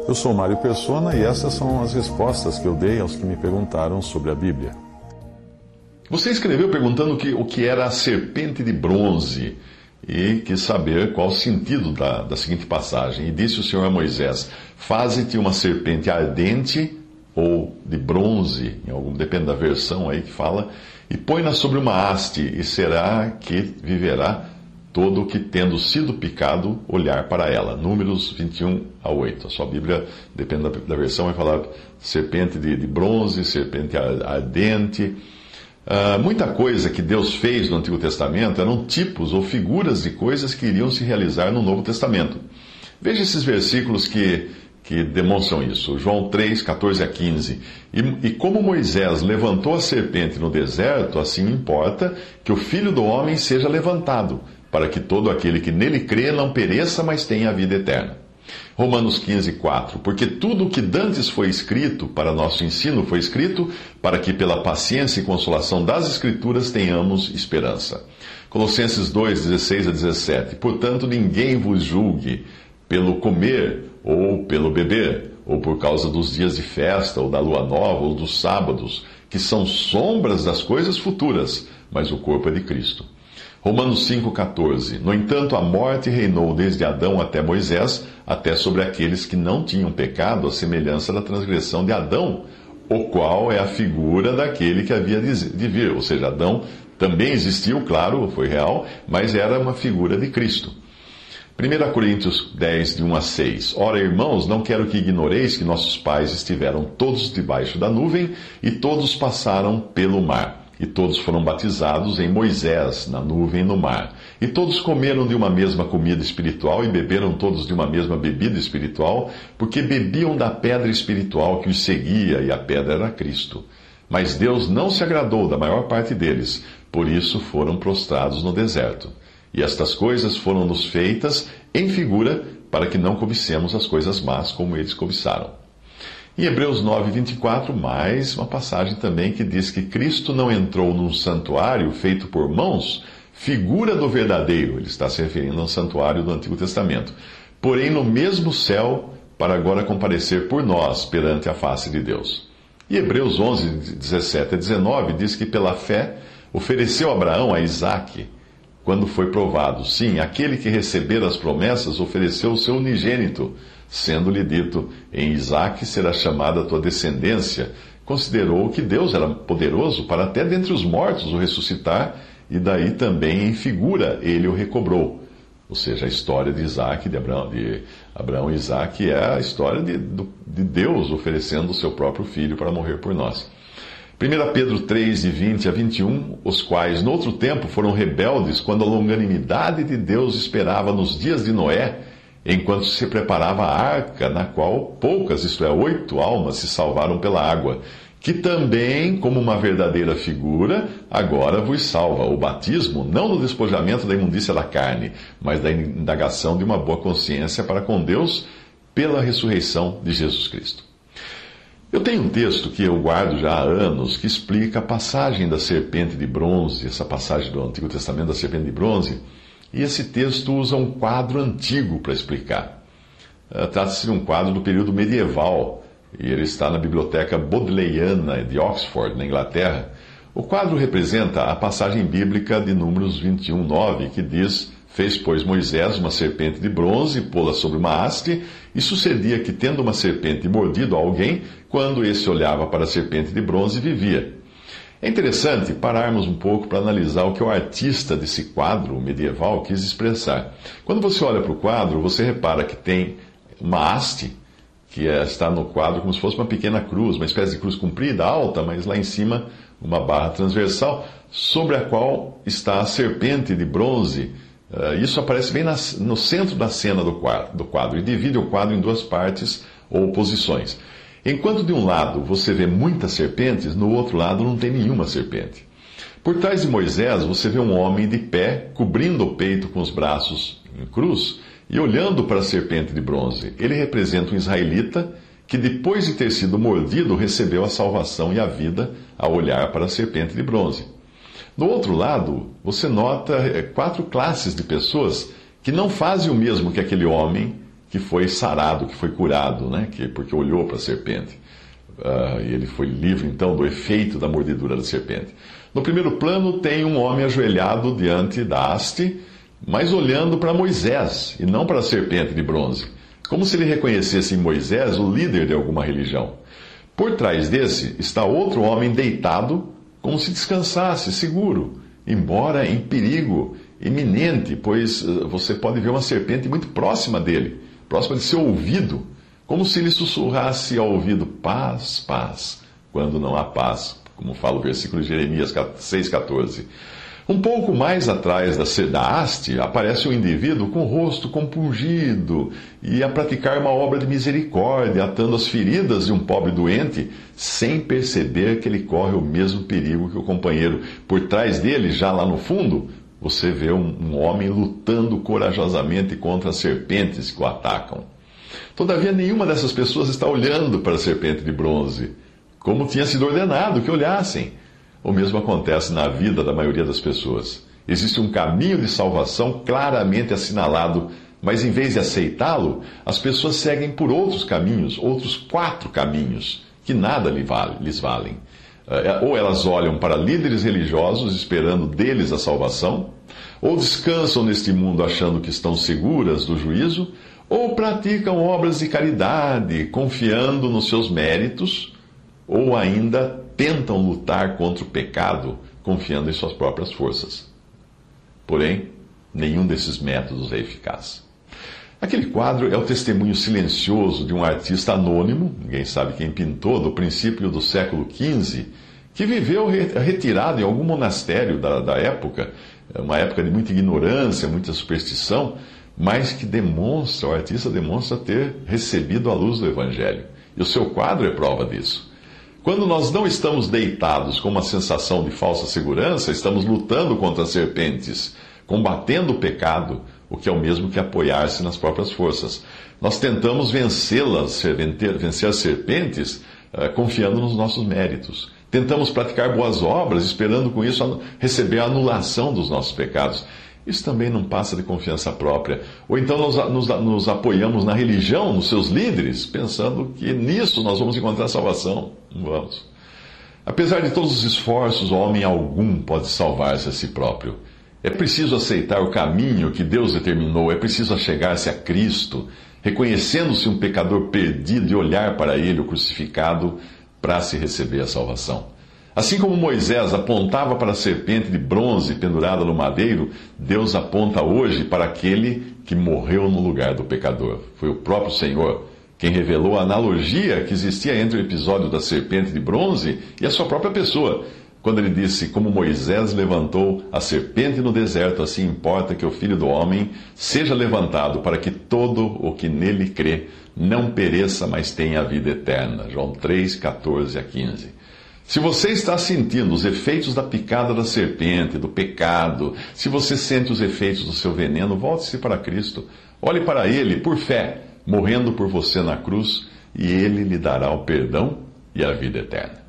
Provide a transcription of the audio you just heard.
Eu sou Mário Persona e essas são as respostas que eu dei aos que me perguntaram sobre a Bíblia. Você escreveu perguntando o que era a serpente de bronze e quis saber qual o sentido da seguinte passagem. E disse o Senhor a Moisés: faze-te uma serpente ardente ou de bronze, depende da versão aí que fala, e põe-na sobre uma haste, e será que viverá todo o que, tendo sido picado, olhar para ela. Números 21-8. A sua Bíblia, depende da versão, vai falar serpente de bronze, serpente ardente. Muita coisa que Deus fez no Antigo Testamento eram tipos ou figuras de coisas que iriam se realizar no Novo Testamento. Veja esses versículos que demonstram isso. João 3, 14 a 15. E como Moisés levantou a serpente no deserto, assim importa que o Filho do Homem seja levantado, para que todo aquele que nele crê não pereça, mas tenha a vida eterna. Romanos 15, 4. Porque tudo o que dantes foi escrito, para nosso ensino foi escrito, para que pela paciência e consolação das Escrituras tenhamos esperança. Colossenses 2, 16 a 17. Portanto, ninguém vos julgue pelo comer ou pelo beber, ou por causa dos dias de festa, ou da lua nova, ou dos sábados, que são sombras das coisas futuras, mas o corpo é de Cristo. Romanos 5,14. No entanto, a morte reinou desde Adão até Moisés, até sobre aqueles que não tinham pecado, à semelhança da transgressão de Adão, o qual é a figura daquele que havia de vir. Ou seja, Adão também existiu, claro, foi real, mas era uma figura de Cristo. 1 Coríntios 10, de 1 a 6. Ora, irmãos, não quero que ignoreis que nossos pais estiveram todos debaixo da nuvem, e todos passaram pelo mar. E todos foram batizados em Moisés, na nuvem e no mar. E todos comeram de uma mesma comida espiritual e beberam todos de uma mesma bebida espiritual, porque bebiam da pedra espiritual que os seguia, e a pedra era Cristo. Mas Deus não se agradou da maior parte deles, por isso foram prostrados no deserto. E estas coisas foram-nos feitas em figura, para que não cobicemos as coisas más como eles cobiçaram. Em Hebreus 9, 24, mais uma passagem também que diz que Cristo não entrou num santuário feito por mãos, figura do verdadeiro. Ele está se referindo a um santuário do Antigo Testamento. Porém, no mesmo céu, para agora comparecer por nós perante a face de Deus. E Hebreus 11, 17 a 19 diz que pela fé ofereceu Abraão a Isaque, quando foi provado. Sim, aquele que recebera as promessas ofereceu o seu unigênito, sendo-lhe dito: em Isaque será chamada a tua descendência. Considerou que Deus era poderoso para até dentre os mortos o ressuscitar, e daí também em figura ele o recobrou. Ou seja, a história de Isaque, de Abraão e Isaque, é a história de Deus oferecendo o seu próprio filho para morrer por nós. 1 Pedro 3, de 20 a 21, os quais, noutro tempo, foram rebeldes quando a longanimidade de Deus esperava nos dias de Noé, enquanto se preparava a arca, na qual poucas, isto é, 8 almas, se salvaram pela água, que também, como uma verdadeira figura, agora vos salva, o batismo, não no despojamento da imundícia da carne, mas da indagação de uma boa consciência para com Deus, pela ressurreição de Jesus Cristo. Eu tenho um texto que eu guardo já há anos, que explica a passagem da serpente de bronze, essa passagem do Antigo Testamento da serpente de bronze, e esse texto usa um quadro antigo para explicar. Trata-se de um quadro do período medieval, e ele está na Biblioteca Bodleiana de Oxford, na Inglaterra. O quadro representa a passagem bíblica de Números 21, 9, que diz: fez, pois, Moisés uma serpente de bronze, pô-la sobre uma haste, e sucedia que, tendo uma serpente mordido a alguém, quando esse olhava para a serpente de bronze, vivia. É interessante pararmos um pouco para analisar o que o artista desse quadro medieval quis expressar. Quando você olha para o quadro, você repara que tem uma haste, que está no quadro como se fosse uma pequena cruz, uma espécie de cruz comprida, alta, mas lá em cima uma barra transversal, sobre a qual está a serpente de bronze. Isso aparece bem no centro da cena do quadro, e divide o quadro em duas partes ou posições. Enquanto de um lado você vê muitas serpentes, no outro lado não tem nenhuma serpente. Por trás de Moisés você vê um homem de pé, cobrindo o peito com os braços em cruz e olhando para a serpente de bronze. Ele representa um israelita que, depois de ter sido mordido, recebeu a salvação e a vida ao olhar para a serpente de bronze. Do outro lado, você nota 4 classes de pessoas que não fazem o mesmo que aquele homem que foi sarado, que foi curado, né? Porque olhou para a serpente. E ele foi livre, então, do efeito da mordedura da serpente. No primeiro plano, tem um homem ajoelhado diante da haste, mas olhando para Moisés, e não para a serpente de bronze. Como se ele reconhecesse em Moisés o líder de alguma religião. Por trás desse está outro homem deitado, como se descansasse, seguro, embora em perigo iminente, pois você pode ver uma serpente muito próxima dele, próxima de seu ouvido, como se ele sussurrasse ao ouvido: paz, paz, quando não há paz, como fala o versículo de Jeremias 6,14. Um pouco mais atrás da haste, aparece um indivíduo com o rosto compungido e a praticar uma obra de misericórdia, atando as feridas de um pobre doente, sem perceber que ele corre o mesmo perigo que o companheiro. Por trás dele, já lá no fundo, você vê um homem lutando corajosamente contra as serpentes que o atacam. Todavia, nenhuma dessas pessoas está olhando para a serpente de bronze, como tinha sido ordenado que olhassem. O mesmo acontece na vida da maioria das pessoas. Existe um caminho de salvação claramente assinalado, mas em vez de aceitá-lo, as pessoas seguem por outros caminhos, outros 4 caminhos, que nada lhes valem. Ou elas olham para líderes religiosos esperando deles a salvação, ou descansam neste mundo achando que estão seguras do juízo, ou praticam obras de caridade, confiando nos seus méritos, ou ainda tentam lutar contra o pecado, confiando em suas próprias forças. Porém, nenhum desses métodos é eficaz. Aquele quadro é o testemunho silencioso de um artista anônimo, ninguém sabe quem pintou, do princípio do século XV, que viveu retirado em algum monastério da época, uma época de muita ignorância, muita superstição, mas que o artista demonstra ter recebido a luz do Evangelho. E o seu quadro é prova disso. Quando nós não estamos deitados com uma sensação de falsa segurança, estamos lutando contra as serpentes, combatendo o pecado, o que é o mesmo que apoiar-se nas próprias forças. Nós tentamos vencê-las, vencer as serpentes, confiando nos nossos méritos. Tentamos praticar boas obras, esperando com isso receber a anulação dos nossos pecados. Isso também não passa de confiança própria. Ou então nos apoiamos na religião, nos seus líderes, pensando que nisso nós vamos encontrar salvação. Não vamos. Apesar de todos os esforços, homem algum pode salvar-se a si próprio. É preciso aceitar o caminho que Deus determinou, é preciso achegar-se a Cristo, reconhecendo-se um pecador perdido e olhar para Ele, o crucificado, para se receber a salvação. Assim como Moisés apontava para a serpente de bronze pendurada no madeiro, Deus aponta hoje para aquele que morreu no lugar do pecador. Foi o próprio Senhor quem revelou a analogia que existia entre o episódio da serpente de bronze e a sua própria pessoa, quando ele disse: como Moisés levantou a serpente no deserto, assim importa que o Filho do Homem seja levantado, para que todo o que nele crê não pereça, mas tenha a vida eterna. João 3, 14 a 15. Se você está sentindo os efeitos da picada da serpente, do pecado, se você sente os efeitos do seu veneno, volte-se para Cristo. Olhe para Ele, por fé, morrendo por você na cruz, e Ele lhe dará o perdão e a vida eterna.